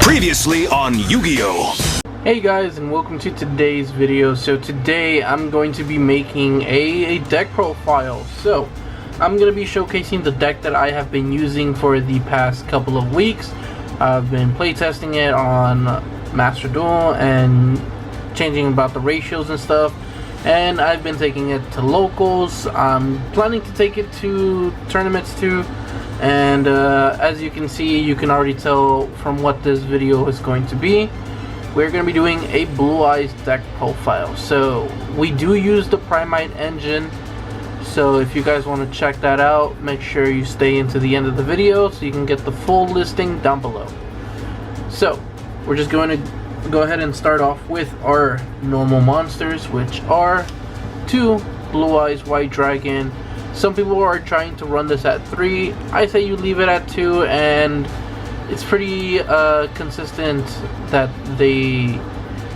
Previously on Yu-Gi-Oh! Hey guys, and welcome to today's video. So today I'm going to be making a deck profile. So I'm going to be showcasing the deck that I have been using for the past couple of weeks. I've been playtesting it on Master Duel and changing about the ratios and stuff, and I've been taking it to locals. I'm planning to take it to tournaments too, and as you can see, you can already tell from what this video is going to be. We're going to be doing a Blue Eyes deck profile. So we do use the Primite engine, so if you guys want to check that out, make sure you stay into the end of the video so you can get the full listing down below. So we're just going to go ahead and start off with our normal monsters, which are 2 Blue Eyes White Dragon. Some people are trying to run this at 3. I say you leave it at 2, and it's pretty consistent that they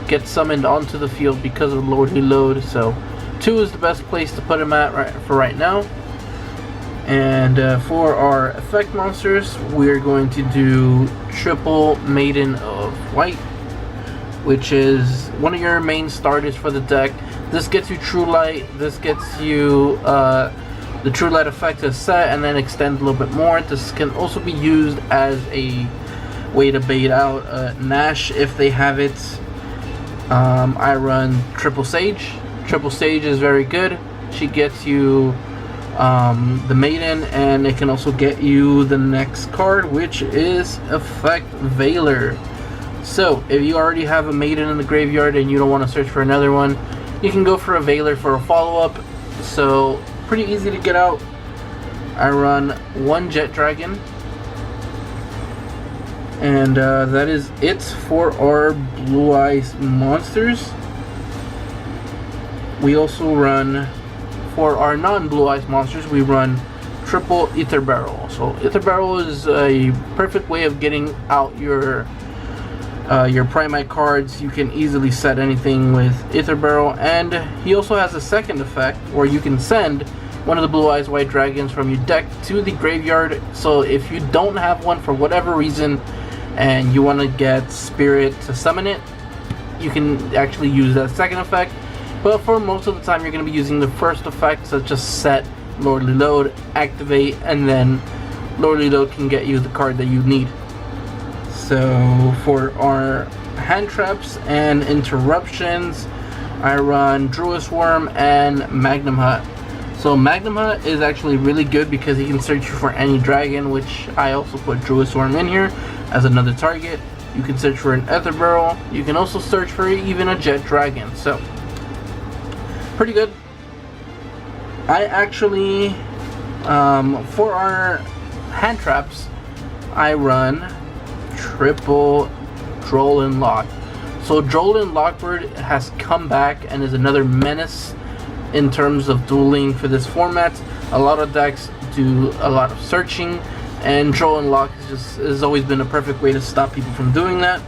get summoned onto the field because of Lordly Load. So 2 is the best place to put them at for right now. And for our effect monsters, we're going to do triple Maiden of White, which is one of your main starters for the deck. This gets you True Light, this gets you the True Light effect is set and then extend a little bit more. This can also be used as a way to bait out Nash if they have it. I run Triple Sage. Triple Sage is very good. She gets you the Maiden, and it can also get you the next card, which is Effect Veiler. So if you already have a Maiden in the graveyard and you don't want to search for another one, you can go for a Veiler for a follow-up. So pretty easy to get out. I run 1 Jet Dragon, and that is it for our Blue Eyes monsters. We also run, for our non-Blue Eyes monsters, we run triple Ether Barrel. So Ether Barrel is a perfect way of getting out your Primite cards. You can easily set anything with Ether Barrel, and he also has a second effect where you can send one of the Blue Eyes White Dragons from your deck to the graveyard. So if you don't have one for whatever reason and you want to get Spirit to summon it, you can actually use that second effect. But for most of the time, you're going to be using the first effect, so just set Lordly Load, activate, and then Lordly Load can get you the card that you need. So for our hand traps and interruptions, I run Druid Worm and Magnum Hut. So Magnum Hut is actually really good because he can search for any dragon, which I also put Druid Worm in here as another target. You can search for an Ether Barrel. You can also search for even a Jet Dragon. So pretty good. I actually, for our hand traps, I run triple Droll and Lock. So Droll and Lockbird has come back and is another menace in terms of dueling for this format. A lot of decks do a lot of searching, and Droll and Lock has always been a perfect way to stop people from doing that.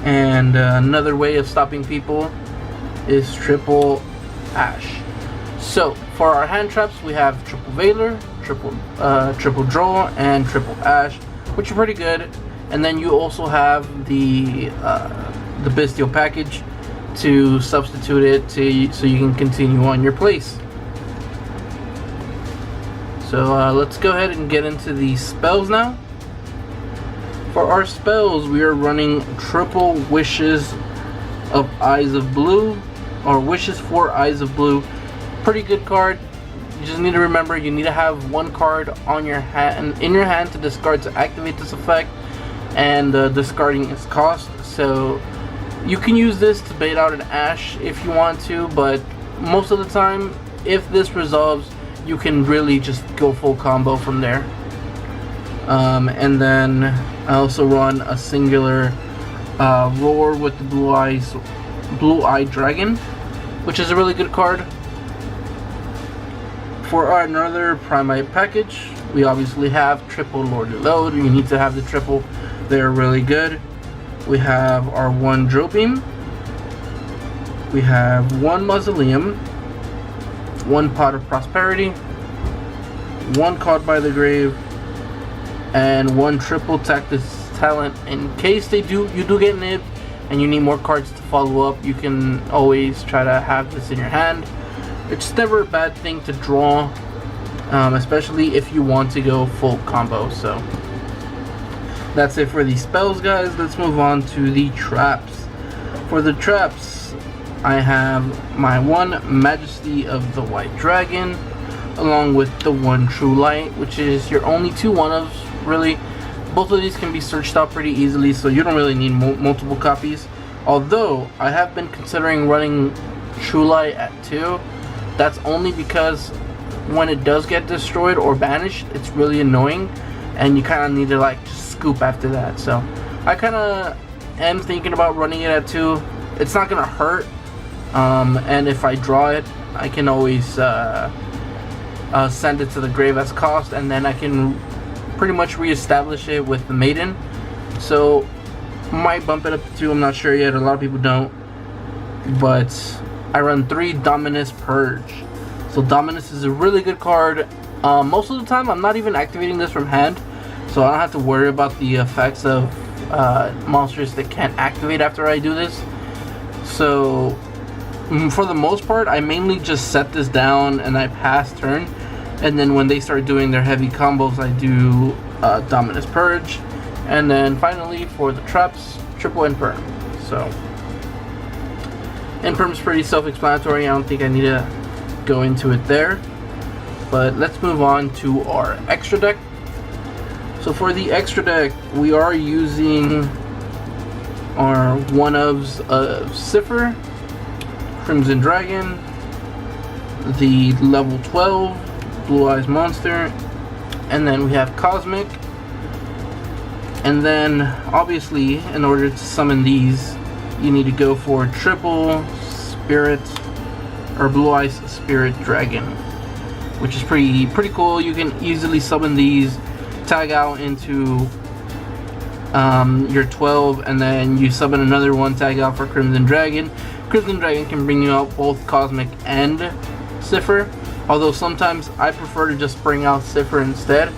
And another way of stopping people is triple Ash. So for our hand traps, we have triple Veiler, triple Droll, and triple Ash, which are pretty good. And then you also have the Bestial package to substitute it so you can continue on your place. So let's go ahead and get into the spells now. For our spells, we are running triple Wishes of Eyes of Blue, or Wishes for Eyes of Blue. Pretty good card. You just need to remember you need to have 1 card on your hand, in your hand, to discard to activate this effect, and discarding its cost. So you can use this to bait out an Ash if you want to, but most of the time, if this resolves, you can really just go full combo from there. And then I also run a singular Roar with the Blue Eye Dragon, which is a really good card. For our another Primite package, we obviously have triple Lordly Load. You need to have the triple. They're really good. We have our 1 Drill Beam. We have 1 Mausoleum, 1 Pot of Prosperity, 1 Caught by the Grave, and 1 triple Tactus talent. In case you do get nib and you need more cards to follow up, you can always try to have this in your hand. It's never a bad thing to draw, especially if you want to go full combo. So that's it for the spells, guys. Let's move on to the traps. For the traps, I have my one Majesty of the White Dragon, along with the one True Light, which is your only two one-ofs, really. Both of these can be searched out pretty easily, so you don't really need multiple copies. Although, I have been considering running True Light at 2. That's only because when it does get destroyed or banished, it's really annoying, and you kind of need to like just scoop after that. So, I kind of am thinking about running it at 2. It's not going to hurt, and if I draw it, I can always send it to the grave as cost, and then I can pretty much reestablish it with the Maiden. So might bump it up to 2, I'm not sure yet. A lot of people don't, but I run 3 Dominus Purge. So Dominus is a really good card. Most of the time I'm not even activating this from hand, so I don't have to worry about the effects of monsters that can't activate after I do this. So for the most part, I mainly just set this down and I pass turn, and then when they start doing their heavy combos, I do Dominus Purge, and then finally for the traps, triple Imperm. So Imperm's pretty self-explanatory. I don't think I need to go into it there, but let's move on to our extra deck. So for the extra deck, we are using our one-ofs of Cipher, Crimson Dragon, the level 12 Blue Eyes monster, and then we have Cosmic. And then obviously, in order to summon these, you need to go for triple Spirit or Blue Eyes Spirit Dragon, which is pretty cool. You can easily summon these, tag out into your 12, and then you summon another one, tag out for Crimson Dragon. Crimson Dragon can bring you out both Cosmic and Cipher, although sometimes I prefer to just bring out Cipher instead,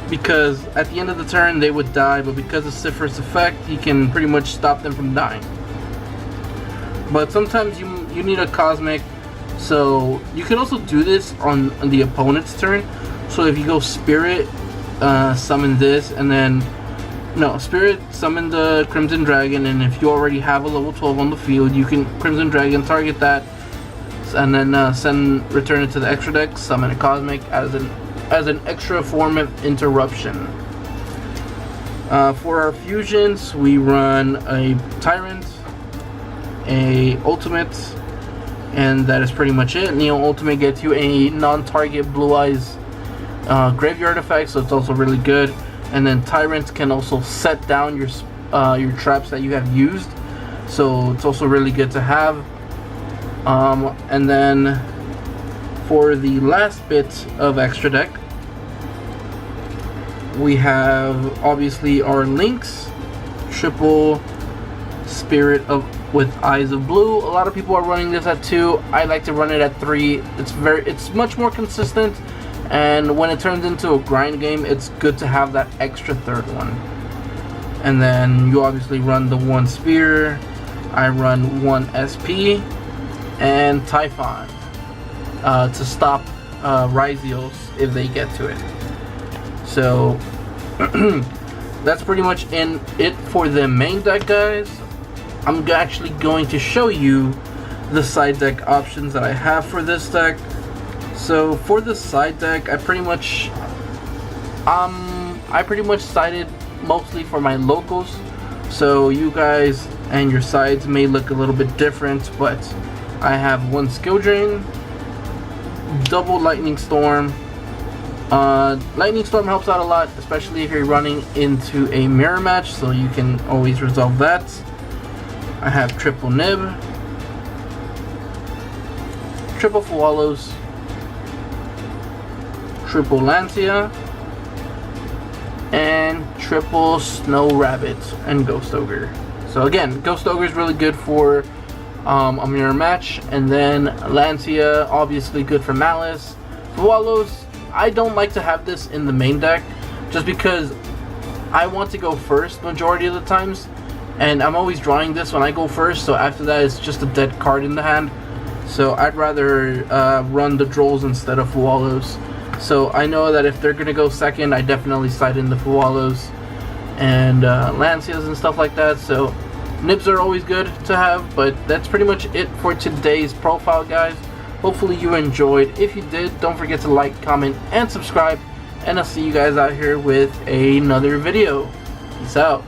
because at the end of the turn they would die, but because of Cipher's effect, you can pretty much stop them from dying. But sometimes you need a Cosmic, so you can also do this on the opponent's turn. So if you go Spirit, summon this, and then Spirit, summon the Crimson Dragon, and if you already have a level 12 on the field, you can Crimson Dragon, target that, and then return it to the extra deck, summon a Cosmic as an extra form of interruption. For our fusions, we run a Tyrant, a Ultimate, and that is pretty much it. Neo Ultimate gets you a non-target Blue Eyes graveyard effect, so it's also really good. And then Tyrant can also set down your traps that you have used, so it's also really good to have. And then for the last bit of extra deck, we have obviously our links, triple Spirit with Eyes of Blue. A lot of people are running this at 2. I like to run it at 3. It's much more consistent, and when it turns into a grind game, it's good to have that extra third one. And then you obviously run the 1 Spear. I run 1 SP and Typhon to stop Ryzios if they get to it. So that's pretty much it for the main deck, guys. I'm actually going to show you the side deck options that I have for this deck. So for the side deck, I pretty much sided mostly for my locals. So you guys and your sides may look a little bit different, but I have 1 Skill Drain, double Lightning Storm. Lightning Storm helps out a lot, especially if you're running into a mirror match, so you can always resolve that. I have triple Nib, triple Swallows, triple Lancia, and triple Snow Rabbit and Ghost Ogre. So again, Ghost Ogre is really good for a mirror match, and then Lancia obviously good for Malice. Swallows, I don't like to have this in the main deck just because I want to go first majority of the times, and I'm always drawing this when I go first, so after that it's just a dead card in the hand. So I'd rather run the Drolls instead of Fuwalos. So I know that if they're gonna go second, I definitely side in the Fuwalos and Lancias and stuff like that. So nibs are always good to have, but that's pretty much it for today's profile, guys. Hopefully you enjoyed. If you did, don't forget to like, comment, and subscribe, and I'll see you guys out here with another video. Peace out.